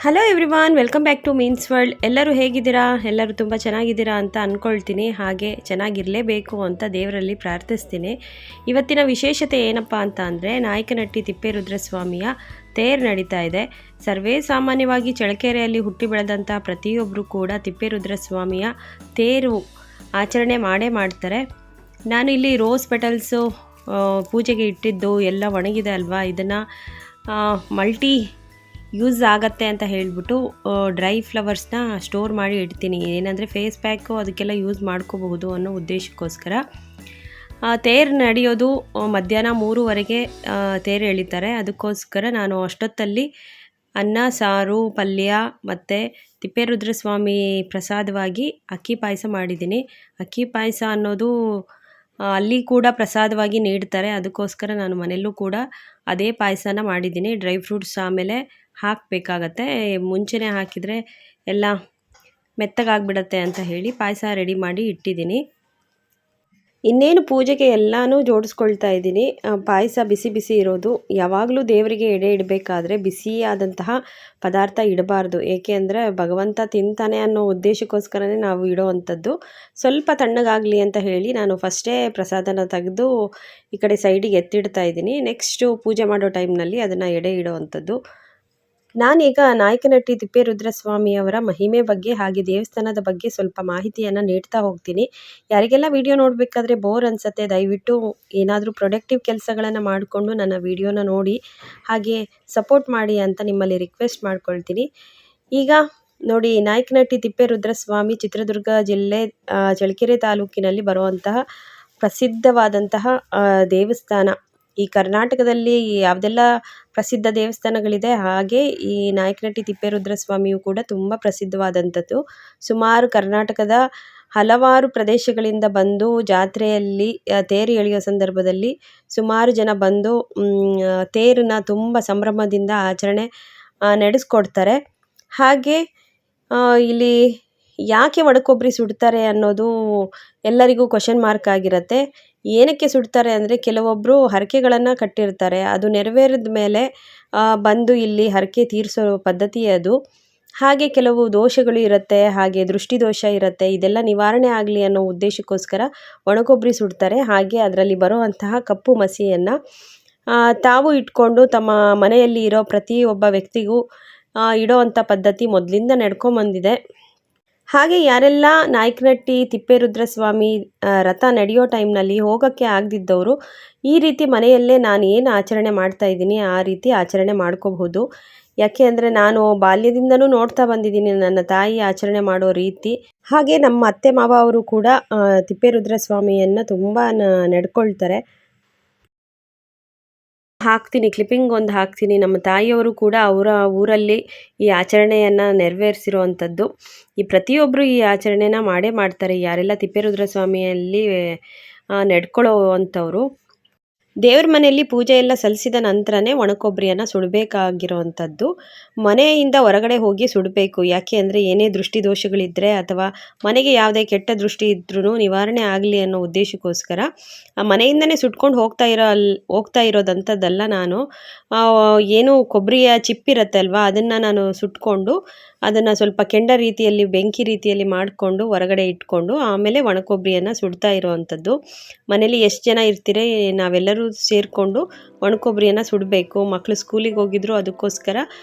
Hello everyone, welcome back to means world. ಎಲ್ಲರೂ ಹೇಗಿದ್ದೀರಾ? ಎಲ್ಲರೂ ತುಂಬ ಚೆನ್ನಾಗಿದ್ದೀರಾ ಅಂತ ಅಂದ್ಕೊಳ್ತೀನಿ. ಹಾಗೆ ಚೆನ್ನಾಗಿರಲೇಬೇಕು ಅಂತ ದೇವರಲ್ಲಿ ಪ್ರಾರ್ಥಿಸ್ತೀನಿ. ಇವತ್ತಿನ ವಿಶೇಷತೆ ಏನಪ್ಪ ಅಂತ ಅಂದರೆ, ನಾಯಕನಹಟ್ಟಿ ತಿಪ್ಪೇರುದ್ರಸ್ವಾಮಿಯ ತೇರು ನಡೀತಾ ಇದೆ. ಸರ್ವೇ ಸಾಮಾನ್ಯವಾಗಿ ಚಳ್ಳಕೆರೆಯಲ್ಲಿ ಹುಟ್ಟಿ ಬೆಳೆದಂಥ ಪ್ರತಿಯೊಬ್ಬರು ಕೂಡ ತಿಪ್ಪೇರುದ್ರಸ್ವಾಮಿಯ ತೇರು ಆಚರಣೆ ಮಾಡೇ ಮಾಡ್ತಾರೆ. ನಾನು ಇಲ್ಲಿ ರೋಸ್ ಪೆಟಲ್ಸು ಪೂಜೆಗೆ ಇಟ್ಟಿದ್ದು ಎಲ್ಲ ಒಣಗಿದೆ ಅಲ್ವಾ, ಇದನ್ನು ಮಲ್ಟಿ ಯೂಸ್ ಆಗತ್ತೆ ಅಂತ ಹೇಳಿಬಿಟ್ಟು ಡ್ರೈ ಫ್ಲವರ್ಸ್ನ ಸ್ಟೋರ್ ಮಾಡಿ ಇಡ್ತೀನಿ. ಏನಂದರೆ ಫೇಸ್ ಪ್ಯಾಕು ಅದಕ್ಕೆಲ್ಲ ಯೂಸ್ ಮಾಡ್ಕೋಬಹುದು ಅನ್ನೋ ಉದ್ದೇಶಕ್ಕೋಸ್ಕರ. ತೇರು ನಡೆಯೋದು ಮಧ್ಯಾಹ್ನ 3:15 ತೇರು ಎಳಿತಾರೆ. ಅದಕ್ಕೋಸ್ಕರ ನಾನು ಅಷ್ಟೊತ್ತಲ್ಲಿ ಅನ್ನ, ಸಾರು, ಪಲ್ಯ ಮತ್ತು ತಿಪ್ಪೇರುದ್ರಸ್ವಾಮಿ ಪ್ರಸಾದವಾಗಿ ಅಕ್ಕಿ ಪಾಯಸ ಮಾಡಿದ್ದೀನಿ. ಅಕ್ಕಿ ಪಾಯಸ ಅನ್ನೋದು ಅಲ್ಲಿ ಕೂಡ ಪ್ರಸಾದವಾಗಿ ನೀಡ್ತಾರೆ. ಅದಕ್ಕೋಸ್ಕರ ನಾನು ಮನೆಯಲ್ಲೂ ಕೂಡ ಅದೇ ಪಾಯಸನ ಮಾಡಿದ್ದೀನಿ. ಡ್ರೈ ಫ್ರೂಟ್ಸ್ ಆಮೇಲೆ ಹಾಕಬೇಕಾಗತ್ತೆ, ಮುಂಚೆನೇ ಹಾಕಿದರೆ ಎಲ್ಲ ಮೆತ್ತಗಾಗ್ಬಿಡತ್ತೆ ಅಂತ ಹೇಳಿ ಪಾಯಸ ರೆಡಿ ಮಾಡಿ ಇಟ್ಟಿದ್ದೀನಿ. ಇನ್ನೇನು ಪೂಜೆಗೆ ಎಲ್ಲನೂ ಜೋಡಿಸ್ಕೊಳ್ತಾ ಇದ್ದೀನಿ. ಪಾಯಸ ಬಿಸಿ ಬಿಸಿ ಇರೋದು. ಯಾವಾಗಲೂ ದೇವರಿಗೆ ಎಡೆ ಇಡಬೇಕಾದ್ರೆ ಬಿಸಿಯಾದಂತಹ ಪದಾರ್ಥ ಇಡಬಾರ್ದು. ಏಕೆ ಅಂದರೆ ಭಗವಂತ ತಿಂತಾನೆ ಅನ್ನೋ ಉದ್ದೇಶಕ್ಕೋಸ್ಕರನೇ ನಾವು ಇಡೋವಂಥದ್ದು. ಸ್ವಲ್ಪ ತಣ್ಣಗಾಗಲಿ ಅಂತ ಹೇಳಿ ನಾನು ಫಸ್ಟೇ ಪ್ರಸಾದನ ತೆಗೆದು ಈ ಕಡೆ ಸೈಡಿಗೆ ಎತ್ತಿಡ್ತಾ ಇದ್ದೀನಿ. ನೆಕ್ಸ್ಟು ಪೂಜೆ ಮಾಡೋ ಟೈಮ್ನಲ್ಲಿ ಅದನ್ನು ಎಡೆ ಇಡೋವಂಥದ್ದು. ನಾನೀಗ ನಾಯಕನಹಟ್ಟಿ ತಿಪ್ಪೇರುದ್ರಸ್ವಾಮಿಯವರ ಮಹಿಮೆ ಬಗ್ಗೆ ಹಾಗೆ ದೇವಸ್ಥಾನದ ಬಗ್ಗೆ ಸ್ವಲ್ಪ ಮಾಹಿತಿಯನ್ನು ನೀಡ್ತಾ ಹೋಗ್ತೀನಿ. ಯಾರಿಗೆಲ್ಲ ವಿಡಿಯೋ ನೋಡಬೇಕಾದ್ರೆ ಬೋರ್ ಅನಿಸುತ್ತೆ, ದಯವಿಟ್ಟು ಏನಾದರೂ ಪ್ರೊಡಕ್ಟಿವ್ ಕೆಲಸಗಳನ್ನು ಮಾಡಿಕೊಂಡು ನನ್ನ ವಿಡಿಯೋನ ನೋಡಿ ಹಾಗೆ ಸಪೋರ್ಟ್ ಮಾಡಿ ಅಂತ ನಿಮ್ಮಲ್ಲಿ ರಿಕ್ವೆಸ್ಟ್ ಮಾಡ್ಕೊಳ್ತೀನಿ. ಈಗ ನೋಡಿ, ನಾಯಕನಹಟ್ಟಿ ತಿಪ್ಪೇರುದ್ರಸ್ವಾಮಿ ಚಿತ್ರದುರ್ಗ ಜಿಲ್ಲೆ ಚಳ್ಳಕೆರೆ ತಾಲೂಕಿನಲ್ಲಿ ಬರುವಂತಹ ಪ್ರಸಿದ್ಧವಾದಂತಹ ದೇವಸ್ಥಾನ. ಈ ಕರ್ನಾಟಕದಲ್ಲಿ ಯಾವುದೆಲ್ಲ ಪ್ರಸಿದ್ಧ ದೇವಸ್ಥಾನಗಳಿದೆ ಹಾಗೆ ಈ ನಾಯಕನಹಟ್ಟಿ ತಿಪ್ಪೇರುದ್ರಸ್ವಾಮಿಯು ಕೂಡ ತುಂಬ ಪ್ರಸಿದ್ಧವಾದಂಥದ್ದು. ಸುಮಾರು ಕರ್ನಾಟಕದ ಹಲವಾರು ಪ್ರದೇಶಗಳಿಂದ ಬಂದು ಜಾತ್ರೆಯಲ್ಲಿ ತೇರು ಎಳೆಯೋ ಸಂದರ್ಭದಲ್ಲಿ ಸುಮಾರು ಜನ ಬಂದು ತೇರನ್ನ ತುಂಬ ಸಂಭ್ರಮದಿಂದ ಆಚರಣೆ ನಡೆಸ್ಕೊಡ್ತಾರೆ. ಹಾಗೆ ಇಲ್ಲಿ ಯಾಕೆ ಒಣಕೊಬ್ಬರಿ ಸುಡ್ತಾರೆ ಅನ್ನೋದು ಎಲ್ಲರಿಗೂ ಕ್ವಶನ್ ಮಾರ್ಕ್ ಆಗಿರುತ್ತೆ. ಏನಕ್ಕೆ ಸುಡ್ತಾರೆ ಅಂದರೆ, ಕೆಲವೊಬ್ಬರು ಹರಕೆಗಳನ್ನು ಕಟ್ಟಿರ್ತಾರೆ, ಅದು ನೆರವೇರಿದ ಮೇಲೆ ಬಂದು ಇಲ್ಲಿ ಹರಕೆ ತೀರಿಸೋ ಪದ್ಧತಿ ಅದು. ಹಾಗೆ ಕೆಲವು ದೋಷಗಳು ಇರುತ್ತೆ, ಹಾಗೆ ದೃಷ್ಟಿ ದೋಷ ಇರುತ್ತೆ, ಇದೆಲ್ಲ ನಿವಾರಣೆ ಆಗಲಿ ಅನ್ನೋ ಉದ್ದೇಶಕ್ಕೋಸ್ಕರ ಒಣಕೊಬ್ಬರಿ ಸುಡ್ತಾರೆ. ಹಾಗೆ ಅದರಲ್ಲಿ ಬರುವಂತಹ ಕಪ್ಪು ಮಸಿಯನ್ನು ತಾವು ಇಟ್ಕೊಂಡು ತಮ್ಮ ಮನೆಯಲ್ಲಿ ಇರೋ ಪ್ರತಿಯೊಬ್ಬ ವ್ಯಕ್ತಿಗೂ ಇಡೋವಂಥ ಪದ್ಧತಿ ಮೊದಲಿಂದ ನಡ್ಕೊಂಬಂದಿದೆ. ಹಾಗೆ ಯಾರೆಲ್ಲ ನಾಯಕನಹಟ್ಟಿ ತಿಪ್ಪೇರುದ್ರಸ್ವಾಮಿ ರಥ ನಡೆಯೋ ಟೈಮ್ನಲ್ಲಿ ಹೋಗೋಕ್ಕೆ ಆಗದಿದ್ದವರು ಈ ರೀತಿ ಮನೆಯಲ್ಲೇ ನಾನು ಏನು ಆಚರಣೆ ಮಾಡ್ತಾ ಇದ್ದೀನಿ ಆ ರೀತಿ ಆಚರಣೆ ಮಾಡ್ಕೋಬಹುದು. ಯಾಕೆ ಅಂದರೆ ನಾನು ಬಾಲ್ಯದಿಂದನೂ ನೋಡ್ತಾ ಬಂದಿದ್ದೀನಿ ನನ್ನ ತಾಯಿ ಆಚರಣೆ ಮಾಡೋ ರೀತಿ. ಹಾಗೆ ನಮ್ಮ ಅತ್ತೆ ಮಾವ ಅವರು ಕೂಡ ತಿಪ್ಪೇರುದ್ರಸ್ವಾಮಿಯನ್ನು ತುಂಬ ನಡ್ಕೊಳ್ತಾರೆ. ಹಾಕ್ತೀನಿ, ಕ್ಲಿಪ್ಪಿಂಗ್ ಒಂದು ಹಾಕ್ತೀನಿ. ನಮ್ಮ ತಾಯಿಯವರು ಕೂಡ ಅವರ ಊರಲ್ಲಿ ಈ ಆಚರಣೆಯನ್ನು ನೆರವೇರಿಸಿರುವಂಥದ್ದು. ಈ ಪ್ರತಿಯೊಬ್ಬರು ಈ ಆಚರಣೆನ ಮಾಡೇ ಮಾಡ್ತಾರೆ, ಯಾರೆಲ್ಲ ತಿಪ್ಪೇರುದ್ರಸ್ವಾಮಿಯಲ್ಲಿ ನಡ್ಕೊಳ್ಳೋ ಅಂಥವ್ರು. ದೇವ್ರ ಮನೆಯಲ್ಲಿ ಪೂಜೆ ಎಲ್ಲ ಸಲ್ಲಿಸಿದ ನಂತರನೇ ಒಣಕೊಬ್ಬರಿಯನ್ನು ಸುಡಬೇಕಾಗಿರೋವಂಥದ್ದು. ಮನೆಯಿಂದ ಹೊರಗಡೆ ಹೋಗಿ ಸುಡಬೇಕು. ಯಾಕೆ ಅಂದರೆ ಏನೇ ದೃಷ್ಟಿ ದೋಷಗಳಿದ್ದರೆ ಅಥವಾ ಮನೆಗೆ ಯಾವುದೇ ದೃಷ್ಟಿ ಇದ್ರೂ ನಿವಾರಣೆ ಆಗಲಿ ಅನ್ನೋ ಉದ್ದೇಶಕ್ಕೋಸ್ಕರ ಮನೆಯಿಂದನೇ ಸುಟ್ಕೊಂಡು ಹೋಗ್ತಾ ಇರೋದಂಥದ್ದಲ್ಲ. ನಾನು ಏನು ಕೊಬ್ಬರಿಯ ಚಿಪ್ಪಿರುತ್ತೆ ಅಲ್ವಾ, ಅದನ್ನು ನಾನು ಸುಟ್ಕೊಂಡು ಅದನ್ನು ಸ್ವಲ್ಪ ಕೆಂಡ ರೀತಿಯಲ್ಲಿ ಬೆಂಕಿ ರೀತಿಯಲ್ಲಿ ಮಾಡಿಕೊಂಡು ಹೊರಗಡೆ ಇಟ್ಕೊಂಡು ಆಮೇಲೆ ಒಣಕೊಬ್ಬರಿಯನ್ನು ಸುಡ್ತಾ ಇರೋವಂಥದ್ದು. ಮನೇಲಿ ಎಷ್ಟು ಜನ ಇರ್ತೀರಿ ನಾವೆಲ್ಲರೂ ಸೇರಿಕೊಂಡು ಒಣಕೊಬ್ಬರಿಯನ್ನು ಸುಡಬೇಕು. ಮಕ್ಕಳು ಸ್ಕೂಲಿಗೆ ಹೋಗಿದ್ರು, ಅದಕ್ಕೋಸ್ಕರ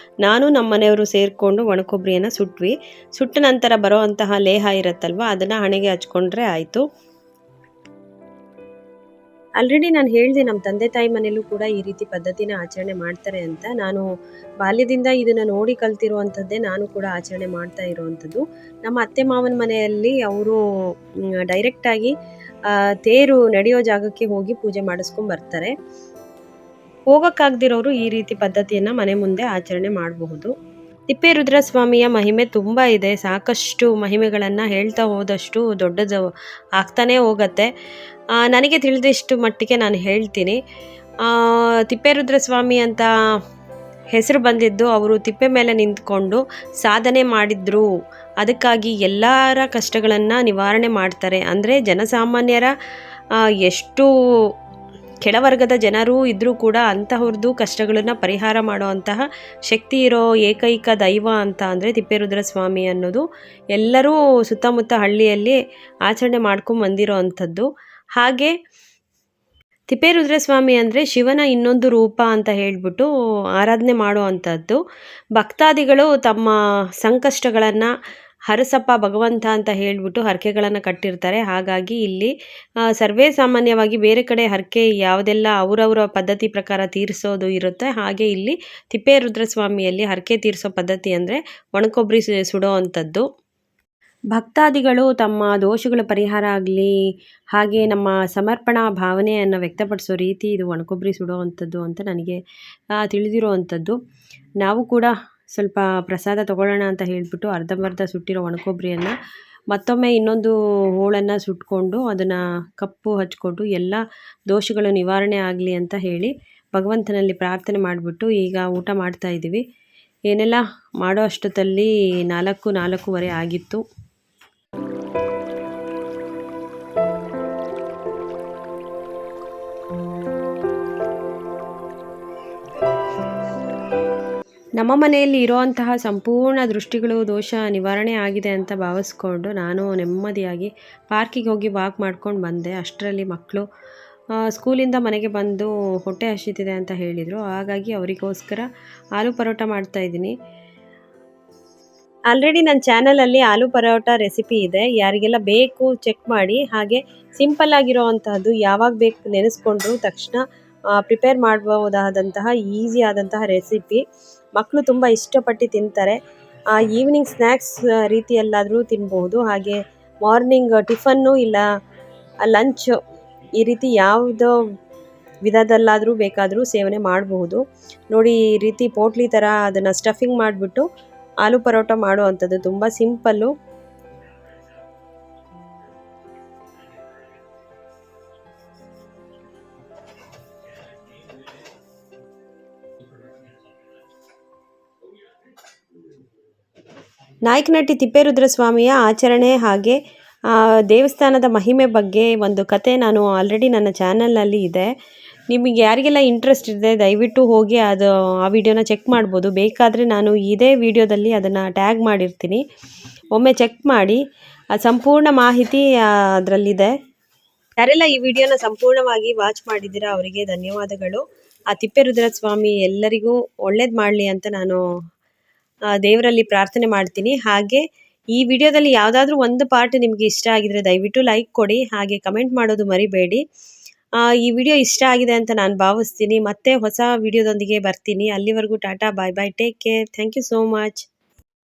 ನಾನು ನಮ್ಮ ಮನೆಯವರು ಸೇರಿಕೊಂಡು ಒಣಕೊಬ್ಬರಿಯನ್ನು ಸುಟ್ವಿ. ಸುಟ್ಟ ನಂತರ ಬರೋವಂತಹ ಲೇಹ ಇರುತ್ತಲ್ವ, ಅದನ್ನು ಹಣೆಗೆ ಹಚ್ಕೊಂಡ್ರೆ ಆಯಿತು. ಆಲ್ರೆಡಿ ನಾನು ಹೇಳಿದೆ, ನಮ್ಮ ತಂದೆ ತಾಯಿ ಮನೆಯಲ್ಲೂ ಕೂಡ ಈ ರೀತಿ ಪದ್ಧತಿನ ಆಚರಣೆ ಮಾಡ್ತಾರೆ ಅಂತ. ನಾನು ಬಾಲ್ಯದಿಂದ ಇದನ್ನು ನೋಡಿ ಕಲ್ತಿರುವಂಥದ್ದೇ ನಾನು ಕೂಡ ಆಚರಣೆ ಮಾಡ್ತಾ ಇರುವಂಥದ್ದು. ನಮ್ಮ ಅತ್ತೆ ಮಾವನ ಮನೆಯಲ್ಲಿ ಅವರು ಡೈರೆಕ್ಟಾಗಿ ತೇರು ನಡೆಯೋ ಜಾಗಕ್ಕೆ ಹೋಗಿ ಪೂಜೆ ಮಾಡಿಸ್ಕೊಂಡು ಬರ್ತಾರೆ. ಹೋಗೋಕ್ಕಾಗದಿರೋರು ಈ ರೀತಿ ಪದ್ಧತಿಯನ್ನು ಮನೆ ಮುಂದೆ ಆಚರಣೆ ಮಾಡಬಹುದು. ತಿಪ್ಪೇರುದ್ರಸ್ವಾಮಿಯ ಮಹಿಮೆ ತುಂಬ ಇದೆ. ಸಾಕಷ್ಟು ಮಹಿಮೆಗಳನ್ನು ಹೇಳ್ತಾ ಹೋದಷ್ಟು ದೊಡ್ಡದು ಆಗ್ತಾನೇ ಹೋಗುತ್ತೆ. ನನಗೆ ತಿಳಿದಷ್ಟು ಮಟ್ಟಿಗೆ ನಾನು ಹೇಳ್ತೀನಿ. ತಿಪ್ಪೇರುದ್ರಸ್ವಾಮಿ ಅಂತ ಹೆಸರು ಬಂದಿದ್ದು ಅವರು ತಿಪ್ಪೆ ಮೇಲೆ ನಿಂತ್ಕೊಂಡು ಸಾಧನೆ ಮಾಡಿದ್ರು. ಅದಕ್ಕಾಗಿ ಎಲ್ಲರ ಕಷ್ಟಗಳನ್ನು ನಿವಾರಣೆ ಮಾಡ್ತಾರೆ. ಅಂದರೆ ಜನಸಾಮಾನ್ಯರ ಎಷ್ಟು ಕೆಳವರ್ಗದ ಜನರೂ ಇದ್ದರೂ ಕೂಡ ಅಂತಹವ್ರದ್ದು ಕಷ್ಟಗಳನ್ನು ಪರಿಹಾರ ಮಾಡುವಂತಹ ಶಕ್ತಿ ಇರೋ ಏಕೈಕ ದೈವ ಅಂತ ಅಂದರೆ ತಿಪ್ಪೇರುದ್ರ ಸ್ವಾಮಿ ಅನ್ನೋದು ಎಲ್ಲರೂ ಸುತ್ತಮುತ್ತ ಹಳ್ಳಿಯಲ್ಲಿ ಆಚರಣೆ ಮಾಡ್ಕೊಂಡು ಬಂದಿರೋ ಅಂಥದ್ದು. ಹಾಗೆ ತಿಪ್ಪೇರುದ್ರ ಸ್ವಾಮಿ ಅಂದರೆ ಶಿವನ ಇನ್ನೊಂದು ರೂಪ ಅಂತ ಹೇಳಿಬಿಟ್ಟು ಆರಾಧನೆ ಮಾಡುವಂಥದ್ದು. ಭಕ್ತಾದಿಗಳು ತಮ್ಮ ಸಂಕಷ್ಟಗಳನ್ನು ಹರಸಪ್ಪ ಭಗವಂತ ಅಂತ ಹೇಳಿಬಿಟ್ಟು ಹರಕೆಗಳನ್ನು ಕಟ್ಟಿರ್ತಾರೆ. ಹಾಗಾಗಿ ಇಲ್ಲಿ ಸರ್ವೇ ಸಾಮಾನ್ಯವಾಗಿ ಬೇರೆ ಕಡೆ ಹರಕೆ ಯಾವುದೆಲ್ಲ ಅವರವರ ಪದ್ಧತಿ ಪ್ರಕಾರ ತೀರಿಸೋದು ಇರುತ್ತೆ, ಹಾಗೆ ಇಲ್ಲಿ ತಿಪ್ಪೇರುದ್ರ ಸ್ವಾಮಿಯಲ್ಲಿ ಹರಕೆ ತೀರಿಸೋ ಪದ್ಧತಿ ಅಂದರೆ ಒಣಕೊಬ್ಬರಿ ಸುಡೋ ಅಂಥದ್ದು. ಭಕ್ತಾದಿಗಳು ತಮ್ಮ ದೋಷಗಳ ಪರಿಹಾರ ಆಗಲಿ, ಹಾಗೆ ನಮ್ಮ ಸಮರ್ಪಣಾ ಭಾವನೆಯನ್ನು ವ್ಯಕ್ತಪಡಿಸೋ ರೀತಿ ಇದು ಒಣಕೊಬ್ಬರಿ ಸುಡೋ ಅಂಥದ್ದು ಅಂತ ನನಗೆ ತಿಳಿದಿರೋ ಅಂಥದ್ದು. ನಾವು ಕೂಡ ಸ್ವಲ್ಪ ಪ್ರಸಾದ ತೊಗೊಳ್ಳೋಣ ಅಂತ ಹೇಳಿಬಿಟ್ಟು ಅರ್ಧಂಬರ್ಧ ಸುಟ್ಟಿರೋ ಒಣಕೊಬ್ಬರಿಯನ್ನು ಮತ್ತೊಮ್ಮೆ ಇನ್ನೊಂದು ಹೋಳನ್ನು ಸುಟ್ಕೊಂಡು ಅದನ್ನು ಕಪ್ಪು ಹಚ್ಕೊಂಡು ಎಲ್ಲ ದೋಷಗಳು ನಿವಾರಣೆ ಆಗಲಿ ಅಂತ ಹೇಳಿ ಭಗವಂತನಲ್ಲಿ ಪ್ರಾರ್ಥನೆ ಮಾಡಿಬಿಟ್ಟು ಈಗ ಊಟ ಮಾಡ್ತಾಯಿದ್ದೀವಿ. ಏನೆಲ್ಲ ಮಾಡೋ ಅಷ್ಟೊತ್ತಲ್ಲಿ 4:30 ಆಗಿತ್ತು. ನಮ್ಮ ಮನೆಯಲ್ಲಿ ಇರೋವಂತಹ ಸಂಪೂರ್ಣ ದೃಷ್ಟಿಗಳು ದೋಷ ನಿವಾರಣೆ ಆಗಿದೆ ಅಂತ ಭಾವಿಸ್ಕೊಂಡು ನಾನು ನೆಮ್ಮದಿಯಾಗಿ ಪಾರ್ಕಿಗೆ ಹೋಗಿ ವಾಕ್ ಮಾಡ್ಕೊಂಡು ಬಂದೆ. ಅಷ್ಟರಲ್ಲಿ ಮಕ್ಕಳು ಸ್ಕೂಲಿಂದ ಮನೆಗೆ ಬಂದು ಹೊಟ್ಟೆ ಹಸಿತಿದೆ ಅಂತ ಹೇಳಿದರು. ಹಾಗಾಗಿ ಅವರಿಗೋಸ್ಕರ ಆಲೂ ಪರೋಟ ಮಾಡ್ತಾಯಿದ್ದೀನಿ. ಆಲ್ರೆಡಿ ನನ್ನ ಚಾನಲಲ್ಲಿ ಆಲೂ ಪರೋಟ ರೆಸಿಪಿ ಇದೆ, ಯಾರಿಗೆಲ್ಲ ಬೇಕು ಚೆಕ್ ಮಾಡಿ. ಹಾಗೆ ಸಿಂಪಲ್ ಆಗಿರೋ ಅಂತಹದ್ದು, ಯಾವಾಗ ಬೇಕು ನೆನೆಸ್ಕೊಂಡ್ರು ತಕ್ಷಣ ಪ್ರಿಪೇರ್ ಮಾಡಬಹುದಾದಂತಹ ಈಸಿ ಆದಂತಹ ರೆಸಿಪಿ. ಮಕ್ಕಳು ತುಂಬ ಇಷ್ಟಪಟ್ಟು ತಿಂತಾರೆ. ಈವ್ನಿಂಗ್ ಸ್ನ್ಯಾಕ್ಸ್ ರೀತಿಯಲ್ಲಾದರೂ ತಿನ್ಬೋದು, ಹಾಗೆ ಮಾರ್ನಿಂಗ್ ಟಿಫನ್ನು ಇಲ್ಲ ಲಂಚ್ ಈ ರೀತಿ ಯಾವುದೋ ವಿಧದಲ್ಲಾದರೂ ಬೇಕಾದರೂ ಸೇವನೆ ಮಾಡಬಹುದು. ನೋಡಿ, ಈ ರೀತಿ ಪೋಟ್ಲಿ ಥರ ಅದನ್ನು ಸ್ಟಫಿಂಗ್ ಮಾಡಿಬಿಟ್ಟು ಆಲೂ ಪರೋಟ ಮಾಡುವಂಥದ್ದು ತುಂಬ ಸಿಂಪಲ್ಲು. ನಾಯಕನಹಟ್ಟಿ ತಿಪ್ಪೇರುದ್ರ ಸ್ವಾಮಿಯ ಆಚರಣೆ ಹಾಗೆ ದೇವಸ್ಥಾನದ ಮಹಿಮೆ ಬಗ್ಗೆ ಒಂದು ಕತೆ ನಾನು ಆಲ್ರೆಡಿ ನನ್ನ ಚಾನಲ್ನಲ್ಲಿ ಇದೆ. ನಿಮಗೆ ಯಾರಿಗೆಲ್ಲ ಇಂಟ್ರೆಸ್ಟ್ ಇದೆ ದಯವಿಟ್ಟು ಹೋಗಿ ಆ ವಿಡಿಯೋನ ಚೆಕ್ ಮಾಡ್ಬೋದು. ಬೇಕಾದರೆ ನಾನು ಇದೇ ವಿಡಿಯೋದಲ್ಲಿ ಅದನ್ನು ಟ್ಯಾಗ್ ಮಾಡಿರ್ತೀನಿ, ಒಮ್ಮೆ ಚೆಕ್ ಮಾಡಿ. ಸಂಪೂರ್ಣ ಮಾಹಿತಿ ಅದರಲ್ಲಿದೆ. ಯಾರೆಲ್ಲ ಈ ವಿಡಿಯೋನ ಸಂಪೂರ್ಣವಾಗಿ ವಾಚ್ ಮಾಡಿದ್ದೀರಾ ಅವರಿಗೆ ಧನ್ಯವಾದಗಳು. ಆ ತಿಪ್ಪೇರುದ್ರ ಸ್ವಾಮಿ ಎಲ್ಲರಿಗೂ ಒಳ್ಳೇದು ಮಾಡಲಿ ಅಂತ ನಾನು ದೇವರಲ್ಲಿ ಪ್ರಾರ್ಥನೆ ಮಾಡ್ತೀನಿ. ಹಾಗೆ ಈ ವಿಡಿಯೋದಲ್ಲಿ ಯಾವುದಾದ್ರೂ ಒಂದು ಪಾರ್ಟ್ ನಿಮಗೆ ಇಷ್ಟ ಆಗಿದರೆ ದಯವಿಟ್ಟು ಲೈಕ್ ಕೊಡಿ, ಹಾಗೆ ಕಮೆಂಟ್ ಮಾಡೋದು ಮರಿಬೇಡಿ. ಈ ವಿಡಿಯೋ ಇಷ್ಟ ಆಗಿದೆ ಅಂತ ನಾನು ಭಾವಿಸ್ತೀನಿ. ಮತ್ತೆ ಹೊಸ ವಿಡಿಯೋದೊಂದಿಗೆ ಬರ್ತೀನಿ. ಅಲ್ಲಿವರೆಗೂ ಟಾಟಾ, bye bye, take care, thank you so much.